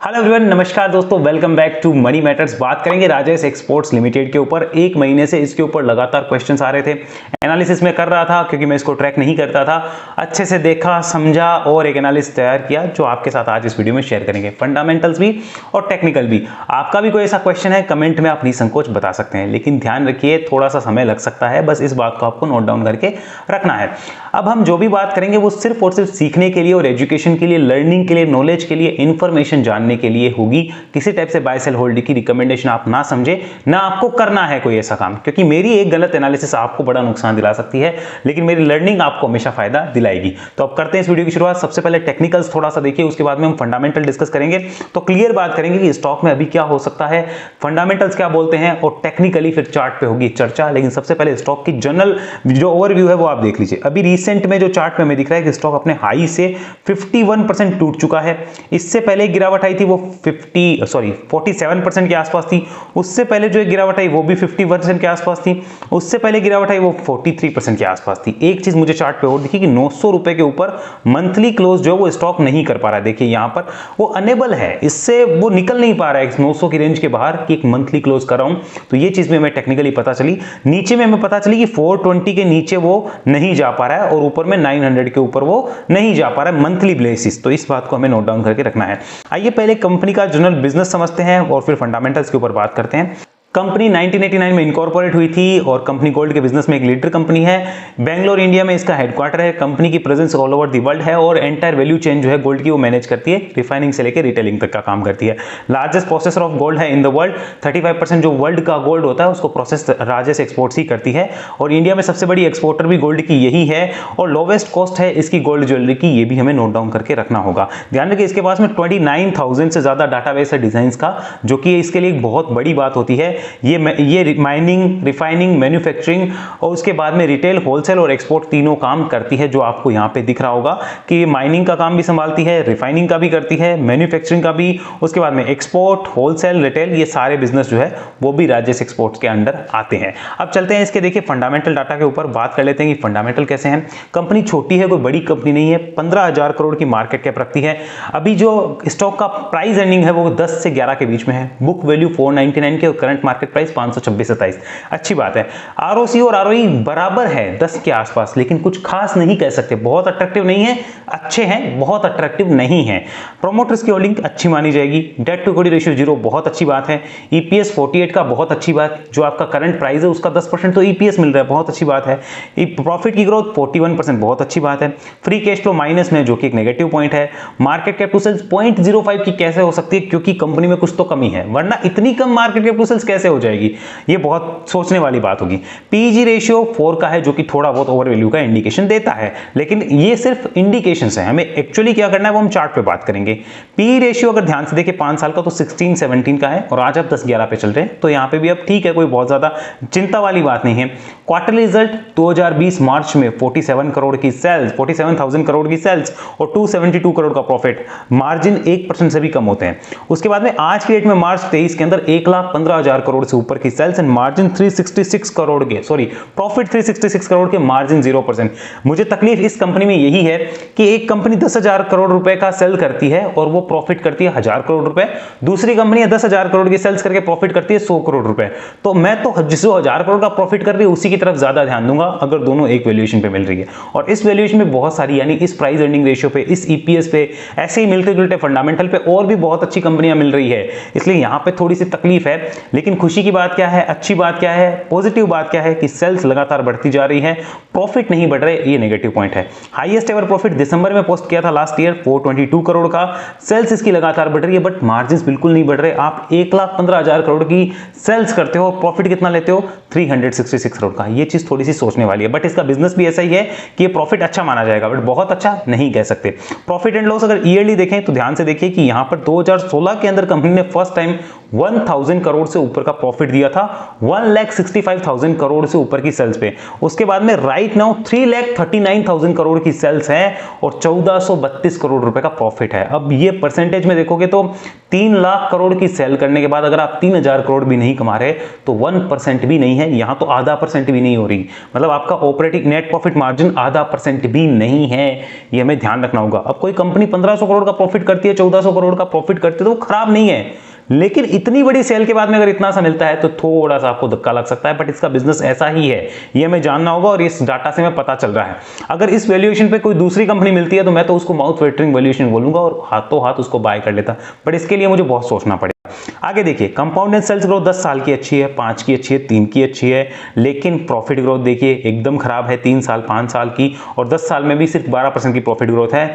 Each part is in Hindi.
हेलो एवरीवन, नमस्कार दोस्तों, welcome back to money matters. बात करेंगे राजेश एक्सपोर्ट्स लिमिटेड के ऊपर। एक महीने से इसके ऊपर लगातार क्वेश्चंस आ रहे थे। एनालिसिस में कर रहा था क्योंकि मैं इसको ट्रैक नहीं करता था। अच्छे से देखा, समझा और एक एनालिसिस तैयार किया जो आपके साथ आज इस वीडियो में शेयर करेंगे। फंडामेंटल्स भी और टेक्निकल भी। आपका भी कोई ऐसा क्वेश्चन है, कमेंट में आप निसंकोच बता सकते हैं, लेकिन ध्यान रखिए थोड़ा सा समय लग सकता है। बस इस बात को आपको नोट डाउन करके रखना है। अब हम जो भी बात करेंगे वो सिर्फ और सिर्फ सीखने के लिए और एजुकेशन के लिए, लर्निंग के लिए, नॉलेज के लिए, इंफॉर्मेशन जानने के लिए होगी। किसी टाइप से बाय सेल होल्ड की रिकमेंडेशन आप ना समझे, ना आपको करना है कोई ऐसा काम, क्योंकि मेरी एक गलत एनालिसिस आपको बड़ा नुकसान दिला सकती है, लेकिन मेरी लर्निंग आपको हमेशा फायदा दिलाएगी। तो अब करते हैं इस वीडियो की शुरुआत। सबसे पहले टेक्निकल्स थोड़ा सा देखिए, उसके बाद में हम फंडामेंटल डिस्कस करेंगे। तो क्लियर बात करेंगे कि स्टॉक में अभी क्या हो सकता है, फंडामेंटल्स क्या बोलते हैं और टेक्निकली फिर चार्ट पे होगी चर्चा। लेकिन सबसे पहले स्टॉक की जनरल जो ओवरव्यू है वो आप देख लीजिए। अभी रिसेंट में जो चार्ट पे हमें दिख रहा है कि स्टॉक अपने हाई से 51% टूट चुका है। इससे पहले गिरावट आई थी वो 47% के आसपास थी। उससे पहले जो एक गिरावट आई वो भी 50% के आसपास थी। उससे पहले गिरावट आई वो 43% के आसपास थी। एक चीज मुझे चार्ट पे और दिखी कि 900 रुपए के ऊपर मंथली क्लोज जो है वो स्टॉक नहीं कर पा रहा है। देखिए यहां पर वो अनेबल है, इससे वो निकल नहीं पा रहा है 900 की रेंज के बाहर कि एक मंथली क्लोज कर रहा हूं। तो ये चीज में हमें टेक्निकली पता चली। नीचे में हमें पता चली कि 420 के नीचे वो नहीं जा पा रहा है और ऊपर में 900 के ऊपर वो नहीं जा पा रहा है मंथली बेसिस। तो इस बात को हमें नोट डाउन करके रखना है। आइए पहले कंपनी का जनरल बिजनेस समझते हैं और फिर फंडामेंटल्स के ऊपर बात करते हैं। कंपनी 1989 में इनकॉर्पोरेट हुई थी और कंपनी गोल्ड के बिजनेस में एक लीडर कंपनी है। बेंगलोर इंडिया में इसका हेडक्वार्टर है। कंपनी की presence all over the world है और एंटायर वैल्यू चेन जो है गोल्ड की वो मैनेज करती है। रिफाइनिंग से लेकर रिटेलिंग तक का काम करती है। लार्जेस्ट प्रोसेसर ऑफ गोल्ड है इन द वर्ल्ड। 35% जो वर्ल्ड का गोल्ड होता है उसको प्रोसेस राजेश एक्सपोर्ट्स ही करती है और इंडिया में सबसे बड़ी एक्सपोर्टर भी गोल्ड की यही है और लोवेस्ट कॉस्ट है इसकी गोल्ड ज्वेलरी की। ये भी हमें नोट डाउन करके रखना होगा। ध्यान रखिए इसके पास में 29,000 से ज्यादा डाटाबेस है डिजाइंस का, जो कि इसके लिए बहुत बड़ी बात होती है। ये माइनिंग, रिफाइनिंग, मैन्युफैक्चरिंग और उसके बाद में रिटेल, होलसेल और एक्सपोर्ट तीनों काम करती है। जो आपको यहां पे दिख रहा होगा कि ये माइनिंग का काम भी संभालती है, रिफाइनिंग का भी करती है, मैन्युफैक्चरिंग का भी, उसके बाद में एक्सपोर्ट, होलसेल, रिटेल, ये सारे बिजनेस जो है वो भी राजेश एक्सपोर्ट्स के अंडर आते हैं। अब चलते हैं इसके देखिए फंडामेंटल डाटा के ऊपर बात कर लेते हैं कि फंडामेंटल कैसे हैं। कंपनी छोटी है, कोई बड़ी कंपनी नहीं है। 15,000 करोड़ की मार्केट कैप रखती है। अभी जो स्टॉक का प्राइस अर्निंग है वो 10 से 11 के बीच में है। बुक वैल्यू 499 के और करंट मार्केट प्राइस 526-27। अच्छी बात है। आरओसी और आरओई बराबर है 10 के आसपास, लेकिन कुछ खास नहीं कह सकते। बहुत अट्रैक्टिव नहीं है, अच्छे हैं, बहुत अट्रैक्टिव नहीं है। प्रोमोटर्स की होल्डिंग अच्छी मानी जाएगी। डेट टू इक्विटी रेशियो 0 बहुत अच्छी बात है। ईपीएस 48 का बहुत अच्छी बात। जो आपका करंट प्राइस है उसका 10% तो ईपीएस मिल रहा है, बहुत अच्छी बात है। प्रॉफिट की ग्रोथ 41% बहुत अच्छी बात है। फ्री कैश फ्लो माइनस में, जो कि एक नेगेटिव पॉइंट है। मार्केट कैप टू सेल्स 0.05 की कैसे हो सकती है, क्योंकि कंपनी में कुछ तो कमी है, वरना इतनी कम मार्केट कैप टू सेल्स कैसे हो जाएगी, ये बहुत सोचने वाली बात होगी। पीजी रेशियो 4 का है, जो कि थोड़ा बहुत ओवर वैल्यू का इंडिकेशन देता है, लेकिन ये सिर्फ इंडिकेशंस है। हमें एक्चुअली क्या करना है वो हम चार्ट पे बात करेंगे। पी रेशियो अगर ध्यान से देखें 5 साल का तो 16-17 का है और आज आप 10-11 पे चल रहे हैं, तो यहां पे भी अब ठीक है, कोई बहुत ज्यादा चिंता वाली बात नहीं है। क्वार्टरली रिजल्ट 2020 मार्च में 47 करोड़ की सेल्स, 47,000 करोड़ की सेल्स और 272 करोड़ का प्रॉफिट। मार्जिन 1% से भी कम होते हैं। उसके बाद में आज की डेट में मार्च 23 के अंदर 1,15,000 करोड़ से ऊपर की सेल्स एंड मार्जिन 366 करोड़ के, सॉरी प्रॉफिट 366 करोड़ के, मार्जिन 0%। मुझे तकलीफ इस कंपनी में यही है कि एक कंपनी 10,000 करोड़ रुपए का सेल करती है और वो प्रॉफिट करती है 1,000 करोड़ रुपए। दूसरी कंपनी 10,000 करोड़ की सेल्स करके प्रॉफिट करती है 100 करोड़ रुपए। तो मैं तो जिस 1,000 करोड़ का प्रॉफिट कर रही है उसी की तरफ ज्यादा ध्यान दूंगा अगर दोनों एक वैल्यूएशन पे मिल रही है। और इस वैल्यूएशन में बहुत सारी, यानी इस प्राइस अर्निंग रेशियो पे, इस ईपीएस पे, ऐसे ही मिलते जुलते फंडामेंटल पे और भी बहुत अच्छी कंपनियां मिल रही है। इसलिए यहां पे थोड़ी सी तकलीफ है। लेकिन खुशी की बात क्या है, अच्छी बात क्या है, पॉजिटिव बात क्या है कि सेल्स लगातार बढ़ती जा रही है, प्रॉफिट नहीं बढ़ रहे, ये नेगेटिव पॉइंट है। हाईएस्ट एवर प्रॉफिट दिसंबर में पोस्ट किया था लास्ट ईयर 422 करोड़ का। सेल्स इसकी लगातार बढ़ रही है बट मार्जिन्स बिल्कुल नहीं बढ़ रहे। आप 1,15,000 करोड़ की सेल्स करते हो, प्रॉफिट कितना लेते हो, 366 करोड़ का। ये चीज थोड़ी सी सोचने वाली है। बट इसका बिजनेस भी ऐसा ही है कि ये प्रॉफिट अच्छा माना जाएगा बट बहुत अच्छा नहीं कह सकते। प्रॉफिट एंड लॉस अगर ईयरली देखें तो ध्यान से देखिए कि यहां पर 2016 के अंदर कंपनी ने फर्स्ट टाइम 1000 करोड़ से ऊपर का प्रॉफिट दिया था 1,65,000 करोड़ से ऊपर की सेल्स पे। उसके बाद में राइट नाउ 3,39,000 करोड़ की सेल्स है और 1432 करोड़ रुपए का प्रॉफिट है। अब ये परसेंटेज में देखोगे तो 3 लाख करोड़ की सेल करने के बाद अगर आप 3000 करोड़ भी नहीं कमा रहे तो 1% भी नहीं है, यहां तो आधा % भी नहीं हो रही, मतलब आपका ऑपरेटिंग नेट प्रॉफिट मार्जिन आधा % भी नहीं है, ये हमें ध्यान रखना होगा। अब कोई कंपनी 1500 करोड़ का प्रॉफिट करती है, 1400 करोड़ का प्रॉफिट करती है तो वो खराब नहीं है, लेकिन इतनी बड़ी सेल के बाद में अगर इतना सा मिलता है तो थोड़ा सा आपको धक्का लग सकता है, बट इसका बिजनेस ऐसा ही है, ये हमें जानना होगा और इस डाटा से हमें पता चल रहा है। अगर इस वैल्यूएशन पे कोई दूसरी कंपनी मिलती है तो मैं तो उसको माउथ वाटरिंग वैल्यूएशन बोलूंगा और हाथों हाथ उसको बाय कर लेता, बट इसके लिए मुझे बहुत सोचना पड़ेगा। आगे देखिए, कंपाउंडेड सेल्स ग्रोथ 10 साल की अच्छी है, 5 की अच्छी है, 3 की अच्छी है, लेकिन प्रॉफिट ग्रोथ देखिए एकदम खराब है, 3 साल 5 साल की और 10 साल में भी सिर्फ 12% की प्रॉफिट ग्रोथ है।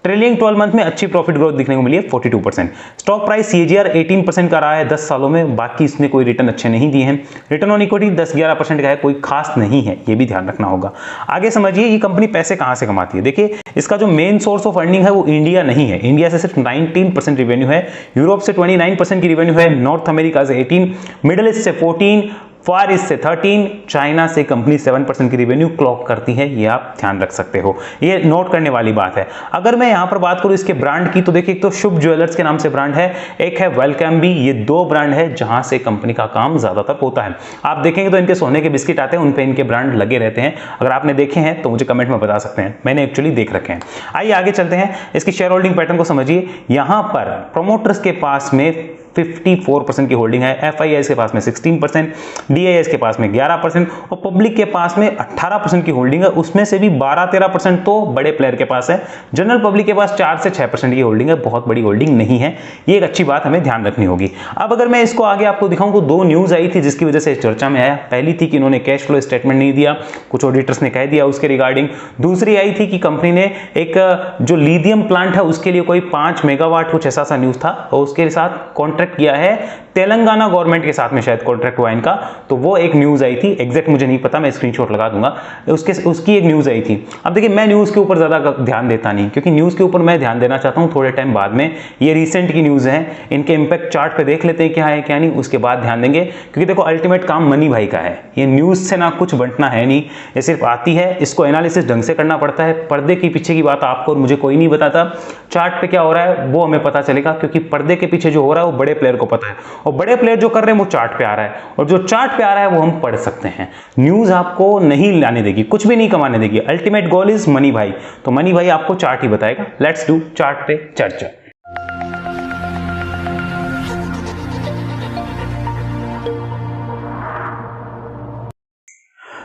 ट्रेलिंग 12 मंथ में अच्छी प्रॉफिट ग्रोथ दिखने को मिली है 42%। स्टॉक प्राइस CAGR 18% का रहा है 10 सालों में, बाकी इसने कोई रिटर्न अच्छे नहीं दिए हैं। रिटर्न ऑन इक्विटी 10-11% का है, कोई खास नहीं है, ये भी ध्यान रखना होगा। आगे समझिए ये कंपनी पैसे कहां से कमाती है। देखिए इसका जो मेन सोर्स ऑफ अर्निंग है वो इंडिया नहीं है, इंडिया से सिर्फ 19% रिवेन्यू है, यूरोप से 29% की रिवेन्यू है, नॉर्थ अमेरिका से 18, मिडिल ईस्ट से 14, फार ईस्ट से 13, चाइना से कंपनी 7% की रिवेन्यू क्लॉक करती है, ये आप ध्यान रख सकते हो, ये नोट करने वाली बात है। अगर मैं यहां पर बात करूं इसके ब्रांड की तो देखिए एक तो शुभ ज्वेलर्स के नाम से ब्रांड है, एक है वेलकम भी, ये 2 ब्रांड है जहां से कंपनी का काम ज्यादातर होता है। आप देखेंगे तो इनके सोने के बिस्किट आते हैं, उन पे इनके ब्रांड लगे रहते हैं, अगर आपने देखे हैं तो मुझे कमेंट में बता सकते हैं, मैंने एक्चुअली देख रखे हैं। आइए आगे चलते हैं, इसकी शेयर होल्डिंग पैटर्न को समझिए। यहां पर प्रोमोटर्स के पास में 54% की होल्डिंग है, FIIs के पास में 16%, DIIs के पास में 11% और पब्लिक के पास में 18% की होल्डिंग है, उसमें से भी 12-13% तो बड़े प्लेयर के पास है, जनरल पब्लिक के पास 4 से 6% की होल्डिंग है, बहुत बड़ी होल्डिंग नहीं है, ये एक अच्छी बात हमें ध्यान रखनी होगी। अब अगर मैं इसको आगे आपको दिखाऊं तो 2 न्यूज आई थी जिसकी वजह से चर्चा में आया। पहली थी कि इन्होंने कैश फ्लो स्टेटमेंट नहीं दिया, कुछ ऑडिटर्स ने कह दिया उसके रिगार्डिंग। दूसरी आई थी कि कंपनी ने एक जो लिथियम प्लांट है उसके लिए कोई 5 मेगावाट कुछ ऐसा सा न्यूज था और उसके साथ कॉन्ट्रैक्ट किया है तेलंगाना गवर्नमेंट के साथ में, शायद कॉन्ट्रैक्ट हुआ इनका, तो वो एक न्यूज आई थी, एग्जैक्ट मुझे नहीं पता, मैं स्क्रीनशॉट लगा दूंगा, उसकी एक न्यूज आई थी। अब देखिए मैं न्यूज के ऊपर ज्यादा ध्यान देता नहीं, क्योंकि न्यूज के ऊपर मैं ध्यान देना चाहता हूं थोड़े टाइम बाद में, ये रिसेंट की न्यूज है, इनके इंपैक्ट चार्ट पे देख लेते हैं क्या है क्या नहीं, उसके बाद ध्यान देंगे, क्योंकि देखो अल्टीमेट काम मनी भाई का है, ये न्यूज से ना कुछ बंटना है नहीं, ये सिर्फ आती है, इसको एनालिसिस ढंग से करना पड़ता है, पर्दे के पीछे की बात आपको और मुझे कोई नहीं बताता, चार्ट पे क्या हो रहा है वो हमें पता चलेगा, क्योंकि पर्दे के पीछे जो हो रहा है वो बड़े प्लेयर को पता है और बड़े प्लेयर जो कर रहे हैं वो चार्ट पे आ रहा है और जो चार्ट पे आ रहा है वो हम पढ़ सकते हैं। न्यूज आपको नहीं लाने देगी, कुछ भी नहीं कमाने देगी, अल्टीमेट गोल इज मनी भाई, तो मनी भाई आपको चार्ट ही बताएगा। लेट्स डू चार्ट पे चर्चा।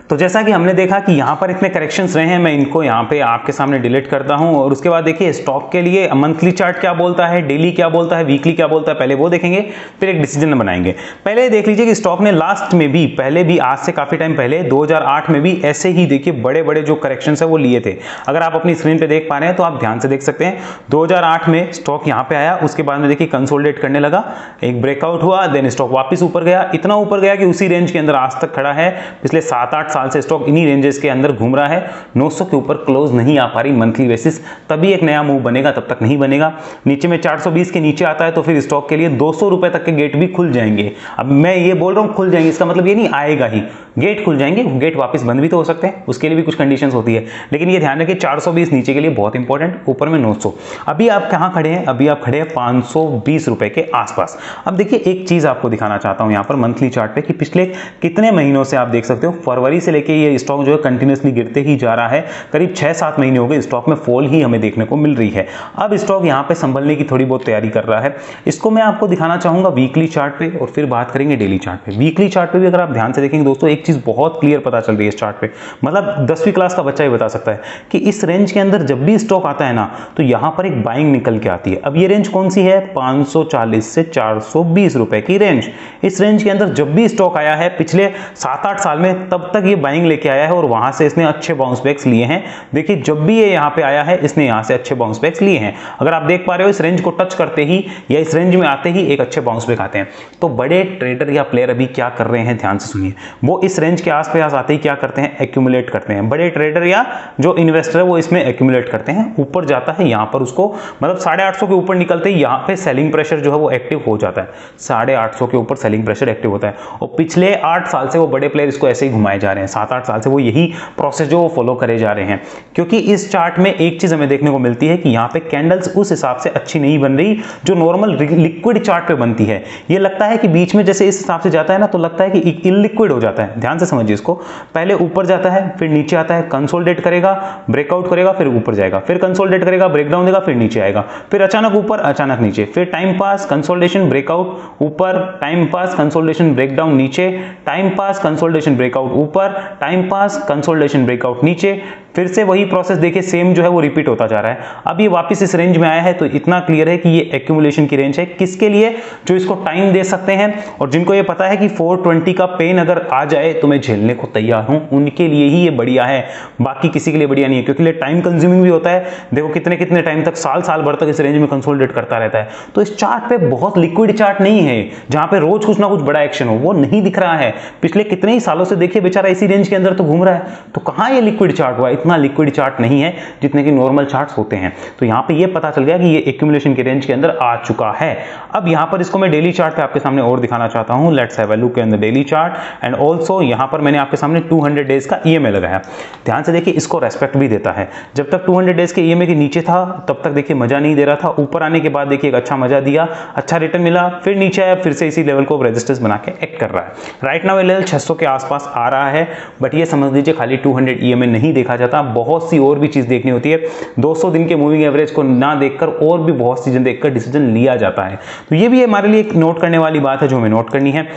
तो जैसा कि हमने देखा कि यहाँ पर इतने करेक्शंस रहे हैं, मैं इनको यहाँ पे आपके सामने डिलीट करता हूँ और उसके बाद देखिए स्टॉक के लिए मंथली चार्ट क्या बोलता है, डेली क्या बोलता है, वीकली क्या बोलता है, पहले वो देखेंगे फिर एक डिसीजन बनाएंगे। पहले देख लीजिए कि स्टॉक ने लास्ट में भी, पहले भी आज से काफी टाइम पहले 2008 में भी ऐसे ही देखिए बड़े बड़े जो करेक्शंस है वो लिए थे। अगर आप अपनी स्क्रीन पे देख पा रहे हैं तो आप ध्यान से देख सकते हैं 2008 में स्टॉक यहाँ पे आया, उसके बाद में देखिए कंसोलिडेट करने लगा, एक ब्रेकआउट हुआ, देन स्टॉक वापस ऊपर गया, इतना ऊपर गया कि उसी रेंज के अंदर आज तक खड़ा है। पिछले 7-8 साल से स्टॉक इन्हीं रेंजेस के अंदर घूम रहा है, 900 के ऊपर क्लोज नहीं आ पा रही मंथली बेसिस, तभी एक नया मूव बनेगा, तब तक नहीं बनेगा। नीचे में 420 के नीचे आता है तो फिर स्टॉक के लिए 200 रुपए तक के गेट भी खुल जाएंगे। अब मैं ये बोल रहा हूं खुल जाएंगे, इसका मतलब ये नहीं आएगा ही, गेट खुल जाएंगे, गेट वापस बंद भी तो हो सकते हैं, उसके लिए भी कुछ कंडीशंस होती है, लेकिन ये ध्यान रखिए 420 नीचे के लिए बहुत इंपॉर्टेंट, ऊपर में 900। अभी आप कहां खड़े हैं, अभी आप खड़े हैं 520 रुपए के आसपास। अब देखिए एक चीज आपको दिखाना चाहता हूं यहां पर मंथली चार्ट पे कि पिछले कितने महीनों से आप देख सकते हो, फरवरी से लेके ये स्टॉक जो है कंटिन्यूअसली गिरते ही जा रहा है, करीब 6-7 महीने हो गए स्टॉक में फॉल ही हमें देखने को मिल रही है। अब स्टॉक यहां पे संभलने की थोड़ी बहुत तैयारी कर रहा है, इसको मैं आपको दिखाना चाहूंगा वीकली चार्ट पे और फिर बात करेंगे डेली चार्ट पे। वीकली चार्ट पे भी अगर आप ध्यान से देखेंगे दोस्तों एक चीज बहुत क्लियर पता चल रही है इस चार्ट पे, मतलब 10वीं क्लास का बच्चा ही बता सकता है कि इस रेंज के अंदर जब भी स्टॉक आता है ना तो यहां पर एक बाइंग निकल के आती है। अब ये रेंज कौन सी है, 540 से 420 रुपए की रेंज। इस रेंज के अंदर जब भी स्टॉक आया है पिछले 7-8 साल में, तब तक ये बाइंग लेके आया है और वहां से इसने अच्छे बाउंस बैक्स लिए हैं। देखिए जब भी ये यहां पे आया है इसने यहां से अच्छे बाउंस बैक्स लिए हैं। अगर आप देख पा रहे हो इस रेंज को टच करते ही या इस रेंज में आते ही एक अच्छे बाउंस बैक आते हैं। तो बड़े ट्रेडर या प्लेयर अभी क्या कर रहे हैं ध्यान से सुनिए, वो इस इस रेंज के आसपास आते ही क्या करते हैं, एक्यूमुलेट करते हैं। बड़े ट्रेडर या जो इन्वेस्टर है वो इसमें एक्यूमुलेट करते हैं, ऊपर जाता है यहाँ पर उसको मतलब 850 के ऊपर निकलते ही यहाँ पे सेलिंग प्रेशर जो है वो एक्टिव हो जाता है। 850 के ऊपर सेलिंग प्रेशर एक्टिव होता है और पिछले 8 साल से वो बड़े प्लेयर इसको ऐसे ही घुमाए जा रहे हैं। 7-8 साल से वो यही प्रोसेस जो फॉलो करे जा रहे हैं, क्योंकि इस चार्ट में एक चीज हमें देखने को मिलती है कि यहाँ पे कैंडल्स उस हिसाब से अच्छी नहीं बन रही जो नॉर्मल लिक्विड चार्ट पे बनती है। ये लगता है कि बीच में जैसे इस हिसाब से जाता है ना तो लगता है कि इलिक्विड हो जाता है। ध्यान से समझिए इसको, पहले ऊपर जाता है फिर नीचे आता है, कंसोलिडेट करेगा, ब्रेकआउट करेगा, फिर ऊपर जाएगा, फिर कंसोलिडेट करेगा, ब्रेकडाउन देगा, फिर नीचे आएगा, फिर अचानक ऊपर अचानक नीचे, फिर टाइम पास कंसोलिडेशन ब्रेकआउट ऊपर, टाइम पास कंसोलिडेशन ब्रेकडाउन नीचे, टाइम पास कंसोलिडेशन ब्रेकआउट ऊपर, टाइम पास कंसोलिडेशन ब्रेकआउट नीचे, फिर से वही प्रोसेस देखिए सेम जो है वो रिपीट होता जा रहा है। अब ये वापस इस रेंज में आया है तो इतना क्लियर है कि ये एक्यूमुलेशन की रेंज है। किसके लिए? जो इसको टाइम दे सकते हैं और जिनको ये पता है कि 420 का पेन अगर आ जाए तो मैं झेलने को तैयार हूं, उनके लिए ही ये बढ़िया है, बाकी किसी के लिए बढ़िया नहीं है, क्योंकि ये टाइम कंज्यूमिंग भी होता है। देखो कितने कितने टाइम तक, साल भर तक इस रेंज में कंसोलिडेट करता रहता है। तो इस चार्ट पे बहुत लिक्विड चार्ट नहीं है जहां पे रोज कुछ ना कुछ बड़ा एक्शन हो, वो नहीं दिख रहा है। पिछले कितने ही सालों से देखिए बेचारा इसी रेंज के अंदर तो घूम रहा है, तो कहां ये लिक्विड चार्ट हुआ? इतना लिक्विड चार्ट नहीं है जितने की नॉर्मल चार्ट्स होते हैं। तो यहां पे ये पता चल गया कि ये एक्यूमुलेशन के रेंज के अंदर आ चुका है। अब यहां पर इसको मैं डेली चार्ट पे आपके सामने और दिखाना चाहता हूं। Let's have a look in the daily chart and also यहां पर मैंने आपके सामने 200 डेज का ईएमए लगाया। ध्यान से देखिए, इसको रेस्पेक्ट भी देता है। जब तक 200 डेज के ईएमए के नीचे था तब तक देखिए मजा नहीं दे रहा था, ऊपर आने के बाद देखिए एक अच्छा मजा दिया, अच्छा रिटर्न मिला, फिर नीचे आया, फिर से इसी लेवल को रेजिस्टेंस बना के एक्ट कर रहा है। राइट नाउ ये लेवल 600 के आसपास आ रहा है, बट ये समझ लीजिए खाली 200 ईएमए नहीं देखा जाता, बहुत सी और भी चीज देखनी होती है। 200 दिन के मूविंग एवरेज को ना देखकर और भी बहुत सी चीजें देखकर डिसीजन लिया जाता है। तो ये भी हमारे लिए एक नोट करने वाली बात है जो हमें नोट करनी है।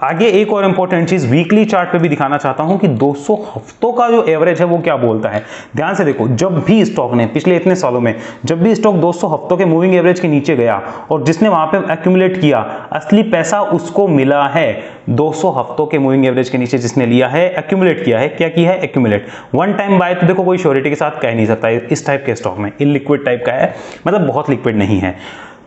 आगे एक और इंपॉर्टेंट चीज वीकली चार्ट पे भी दिखाना चाहता हूं कि 200 हफ्तों का जो एवरेज है वो क्या बोलता है। ध्यान से देखो, जब भी स्टॉक ने पिछले इतने सालों में जब भी स्टॉक 200 हफ्तों के मूविंग एवरेज के नीचे गया और जिसने वहां पे एक्यूमुलेट किया, असली पैसा उसको मिला है। 200 हफ्तों के मूविंग एवरेज के नीचे जिसने लिया है, एक्यूमुलेट किया है, क्या किया है? एक्यूमुलेट। वन टाइम बाय तो देखो कोई श्योरिटी के साथ कह नहीं सकता इस टाइप के स्टॉक में, इलिक्विड टाइप का है, मतलब बहुत लिक्विड नहीं है,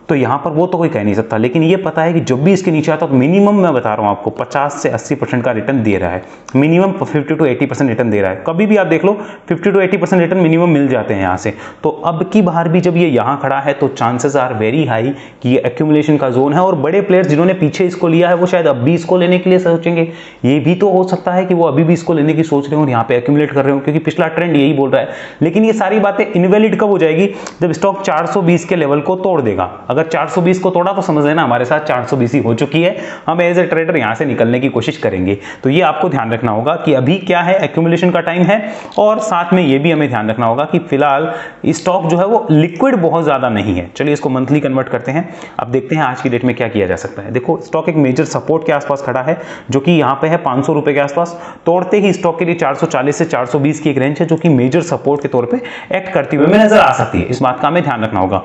तो यहां पर वो तो कोई कह नहीं सकता। लेकिन ये पता है कि जब भी इसके नीचे आता तो मिनिमम मैं बता रहा हूं आपको 50 से 80% का रिटर्न दे रहा है, मिनिमम 50 to 80% रिटर्न दे रहा है। कभी भी आप देख लो 50 to 80% रिटर्न मिनिमम मिल जाते हैं यहां से। तो अब की बार भी जब ये यहां खड़ा है तो चांसेस आर वेरी हाई कि ये एक्यूमुलेशन का जोन है और बड़े प्लेयर्स जिन्होंने पीछे इसको लिया है वो शायद अब भी इसको लेने के लिए सोचेंगे। ये भी तो हो सकता है कि वो अभी भी इसको लेने की सोच रहे हो और यहाँ पे एक्यूमुलेट कर रहे हो, क्योंकि पिछला ट्रेंड यही बोल रहा है। लेकिन ये सारी बातें इनवैलिड कब हो जाएगी? जब स्टॉक 420 के लेवल को तोड़ देगा। अगर 420 को तोड़ा तो समझ लेना हमारे साथ 420 ही हो चुकी है, हम एज ए ट्रेडर यहां से निकलने की कोशिश करेंगे। तो ये आपको ध्यान रखना होगा कि अभी क्या है, एक्यूमुलेशन का टाइम है, और साथ में ये भी हमें ध्यान रखना होगा कि फिलहाल स्टॉक जो है वो लिक्विड बहुत ज्यादा नहीं है। चलिए इसको मंथली कन्वर्ट करते हैं। अब देखते हैं आज की डेट में क्या किया जा सकता है। देखो स्टॉक एक मेजर सपोर्ट के आसपास खड़ा है जो कि यहाँ पे है 500 रुपए के आसपास। तोड़ते ही स्टॉक के लिए 440 से 420 की एक रेंज है जो कि मेजर सपोर्ट के तौर पे एक्ट करती हुई हमें नजर आ सकती है। इस बात का हमें ध्यान रखना होगा।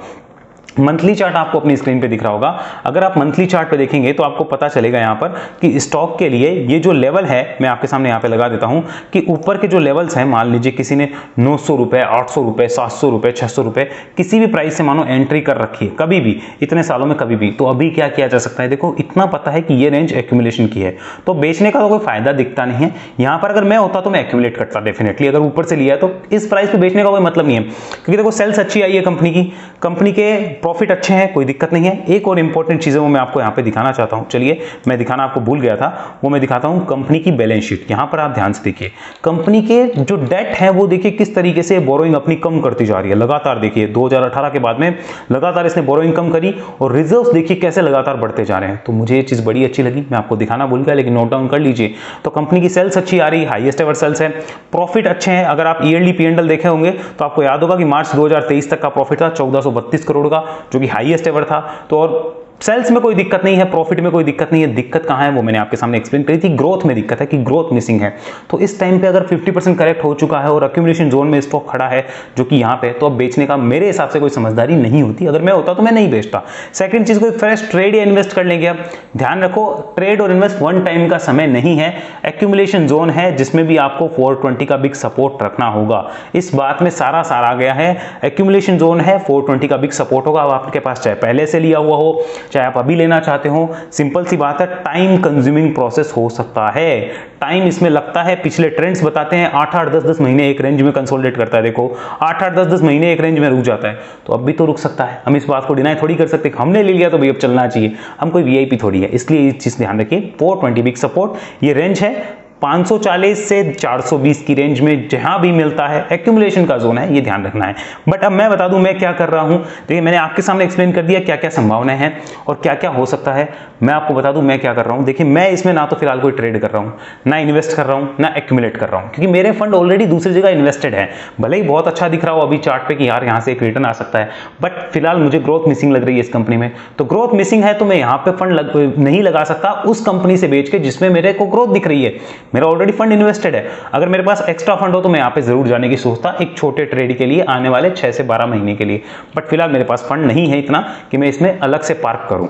मंथली चार्ट आपको अपनी स्क्रीन पे दिख रहा होगा। अगर आप मंथली चार्ट पे देखेंगे तो आपको पता चलेगा यहाँ पर कि स्टॉक के लिए ये जो लेवल है, मैं आपके सामने यहाँ पे लगा देता हूँ कि ऊपर के जो लेवल्स हैं, मान लीजिए किसी ने 900 रुपए, 800 रुपए, 700 रुपए, 600 रुपए किसी भी प्राइस से मानो एंट्री कर रखी है कभी भी, इतने सालों में कभी भी, तो अभी क्या किया जा सकता है? देखो इतना पता है कि ये रेंज एक्यूमुलेशन की है तो बेचने का तो कोई फायदा दिखता नहीं है। यहाँ पर अगर मैं होता तो मैं एक्यूमुलेट करता डेफिनेटली। अगर ऊपर से लिया है तो इस प्राइस पे बेचने का कोई मतलब नहीं है, क्योंकि देखो सेल्स अच्छी आई है कंपनी के प्रॉफिट अच्छे हैं, कोई दिक्कत नहीं है। एक और इंपॉर्टेंट चीज है वो मैं आपको यहाँ पे दिखाना चाहता हूँ। चलिए मैं दिखाना आपको भूल गया था, वो मैं दिखाता हूँ कंपनी की बैलेंस शीट। यहाँ पर आप ध्यान से देखिए कंपनी के जो डेट है वो देखिए किस तरीके से बोरोइंग अपनी कम करती जा रही है लगातार। देखिए 2018 के बाद में लगातार इसने बोरोइंग कम करी और रिजर्व्स देखिए कैसे लगातार बढ़ते जा रहे हैं। तो मुझे ये चीज बड़ी अच्छी लगी, मैं आपको दिखाना भूल गया, लेकिन नोट डाउन कर लीजिए। तो कंपनी की सेल्स अच्छी आ रही, हाईएस्ट एवर सेल्स है, प्रॉफिट अच्छे हैं। अगर आप ईयरली P&L देखे होंगे तो आपको याद होगा कि मार्च 2023 तक का प्रॉफिट था 1432 करोड़ का, जो कि हाईएस्ट एवर था। तो और सेल्स में कोई दिक्कत नहीं है, प्रॉफिट में कोई दिक्कत नहीं है। दिक्कत कहां है वो मैंने आपके सामने एक्सप्लेन करी थी, ग्रोथ में दिक्कत है कि ग्रोथ मिसिंग है। तो इस टाइम पे अगर 50% करेक्ट हो चुका है और एक्यूमुलेशन जोन में स्टॉक खड़ा है जो कि यहां पे, तो अब बेचने का मेरे हिसाब से कोई समझदारी नहीं होती। अगर मैं होता तो मैं नहीं बेचता। सेकंड चीज, कोई फ्रेश ट्रेड या इन्वेस्ट कर लेंगे। अब ध्यान रखो, ट्रेड और इन्वेस्ट वन टाइम का समय नहीं है, एक्यूमुलेशन जोन है जिसमें भी आपको 420 का बिग सपोर्ट रखना होगा। इस बात में सारा सार आ गया है। एक्यूमुलेशन जोन है, 420 का बिग सपोर्ट होगा। अब आपके पास चाहे पहले से लिया हुआ हो, चाहे आप अभी लेना चाहते हो, सिंपल सी बात है, टाइम कंज्यूमिंग प्रोसेस हो सकता है, टाइम इसमें लगता है। पिछले ट्रेंड्स बताते हैं 8-8, 10-10 महीने एक रेंज में कंसोलिडेट करता है, देखो 8-8, 10-10 महीने एक रेंज में रुक जाता है, तो अब भी तो रुक सकता है। हम इस बात को डिनाई थोड़ी कर सकते, हमने ले लिया तो भाई अब चलना चाहिए, हम कोई वीआईपी थोड़ी है, इसलिए ये चीज ध्यान रखिए। 420 वीक सपोर्ट, ये रेंज है 540 से 420 की रेंज में, जहां भी मिलता है एक्यूमुलेशन का जोन है, ये ध्यान रखना है। बट अब मैं बता दूं मैं क्या कर रहा हूं। देखिए मैंने आपके सामने एक्सप्लेन कर दिया क्या क्या संभावनाएं हैं और क्या क्या हो सकता है। मैं आपको बता दूं मैं क्या कर रहा हूं। देखिए मैं इसमें ना तो फिलहाल कोई ट्रेड कर रहा हूं, ना इन्वेस्ट कर रहा हूं, ना एक्यूमुलेट कर रहा हूं, क्योंकि मेरे फंड ऑलरेडी दूसरी जगह इन्वेस्टेड है। भले ही बहुत अच्छा दिख रहा हो अभी चार्ट पे कि यार यहां से एक रिटर्न आ सकता है, बट फिलहाल मुझे ग्रोथ मिसिंग लग रही है इस कंपनी में। तो ग्रोथ मिसिंग है तो मैं यहां पे फंड नहीं लगा सकता उस कंपनी से बेच के जिसमें मेरे को ग्रोथ दिख रही है। मेरा ऑलरेडी फंड इन्वेस्टेड है। अगर मेरे पास एक्स्ट्रा फंड हो तो मैं यहां पे जरूर जाने की सोचता एक छोटे ट्रेड के लिए आने वाले 6 से 12 महीने के लिए, बट फिलहाल मेरे पास फंड नहीं है इतना कि मैं इसमें अलग से पार्क करूं।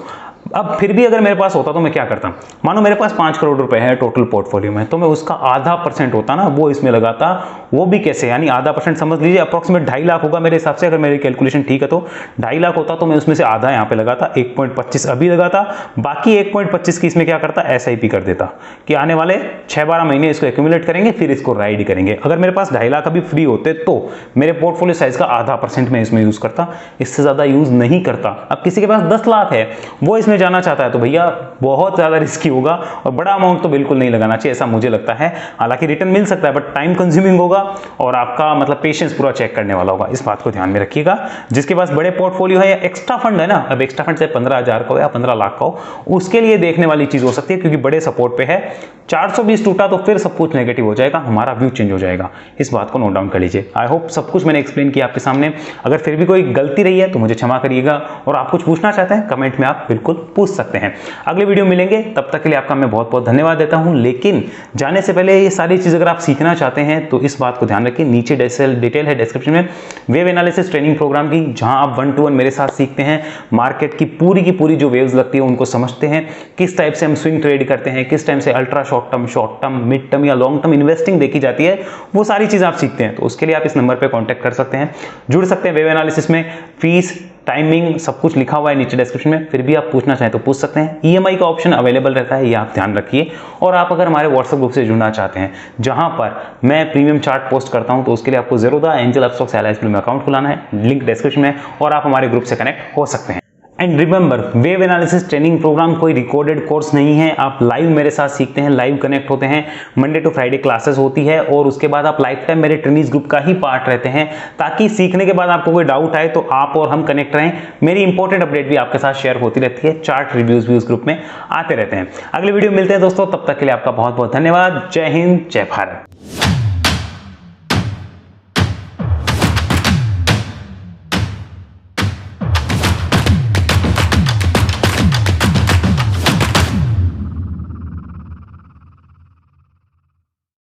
अब फिर भी अगर मेरे पास होता तो मैं क्या करता, मानो मेरे पास 5 करोड़ रुपए है टोटल पोर्टफोलियो में, तो मैं उसका आधा % होता ना वो इसमें लगाता। वो भी कैसे, यानी आधा % समझ लीजिए अप्रोक्सीमेट 2.5 लाख होगा मेरे हिसाब से, अगर मेरी कैलकुलेशन ठीक है तो 2.5 लाख होता तो मैं उसमें से आधा यहाँ पे लगाता, 1.25 अभी लगाता, बाकी 1.25 की इसमें क्या करता, SIP कर देता कि आने वाले 6-12 महीने इसको एक्यूमुलेट करेंगे, फिर इसको राइड करेंगे। अगर मेरे पास 2.5 लाख अभी फ्री होते तो मेरे पोर्टफोलियो साइज का आधा % मैं इसमें यूज करता, इससे ज्यादा यूज नहीं करता। अब किसी के पास 10 लाख है, वो इसमें जाना चाहता है तो भैया बहुत ज्यादा रिस्की होगा और बड़ा अमाउंट तो बिल्कुल नहीं लगाना चाहिए, ऐसा मुझे लगता है। हालांकि रिटर्न मिल सकता है बट टाइम कंज्यूमिंग होगा और आपका मतलब पेशेंस पूरा चेक करने वाला होगा, इस बात को ध्यान में रखिएगा। जिसके पास बड़े पोर्टफोलियो है या एक्स्ट्रा फंड है ना, अब एक्स्ट्रा फंड से 15,000 का हो या 15 लाख का हो, उसके लिए देखने वाली चीज हो सकती है, क्योंकि बड़े सपोर्ट पे है। 420 टूटा तो फिर सब कुछ नेगेटिव हो जाएगा, हमारा व्यू चेंज हो जाएगा, इस बात को नोट डाउन कर लीजिए। आई होप सब कुछ मैंने एक्सप्लेन किया आपके सामने। अगर फिर भी कोई गलती रही है तो मुझे क्षमा करिएगा, और आप कुछ पूछना चाहते हैं कमेंट में आप बिल्कुल पूछ सकते हैं। अगले वीडियो मिलेंगे, तब तक के लिए आपका मैं बहुत बहुत धन्यवाद देता हूं। लेकिन जाने से पहले ये सारी चीज अगर आप सीखना चाहते हैं तो इस बात को ध्यान रखिए, नीचे डिटेल है डिस्क्रिप्शन में वेव एनालिसिस ट्रेनिंग प्रोग्राम की, जहां आप 1 to 1 मेरे साथ सीखते हैं, मार्केट की पूरी जो वेव्स लगती है उनको समझते हैं, किस टाइप से हम स्विंग ट्रेड करते हैं, किस टाइम से ultra short term, mid term या लॉन्ग टर्म इन्वेस्टिंग देखी जाती है, वो सारी चीज आप सीखते हैं। तो उसके लिए आप इस नंबर पर कॉन्टैक्ट कर सकते हैं, जुड़ सकते हैं वेव एनालिसिस में। फीस, टाइमिंग सब कुछ लिखा हुआ है नीचे डिस्क्रिप्शन में, फिर भी आप पूछना चाहें तो पूछ सकते हैं। EMI का ऑप्शन अवेलेबल रहता है, ये आप ध्यान रखिए। और आप अगर हमारे व्हाट्सएप ग्रुप से जुड़ना चाहते हैं जहां पर मैं प्रीमियम चार्ट पोस्ट करता हूं, तो उसके लिए आपको ज़ेरोधा एंजल अपस्टॉक्स LIS में अकाउंट खुलाना है, लिंक डिस्क्रिप्शन में, और आप हमारे ग्रुप से कनेक्ट हो सकते हैं। And remember, wave analysis training program कोई रिकॉर्डेड कोर्स नहीं है, आप लाइव मेरे साथ सीखते हैं, लाइव कनेक्ट होते हैं, मंडे टू फ्राइडे क्लासेस होती है, और उसके बाद आप लाइफ टाइम मेरे ट्रेनिंग्स ग्रुप का ही पार्ट रहते हैं, ताकि सीखने के बाद आपको कोई डाउट आए तो आप और हम कनेक्ट रहें। मेरी इंपॉर्टेंट अपडेट भी आपके साथ शेयर होती रहती है, चार्ट रिव्यूज भी उस ग्रुप में आते रहते हैं। अगले वीडियो मिलते हैं दोस्तों, तब तक के लिए आपका बहुत बहुत धन्यवाद। जय हिंद, जय भारत।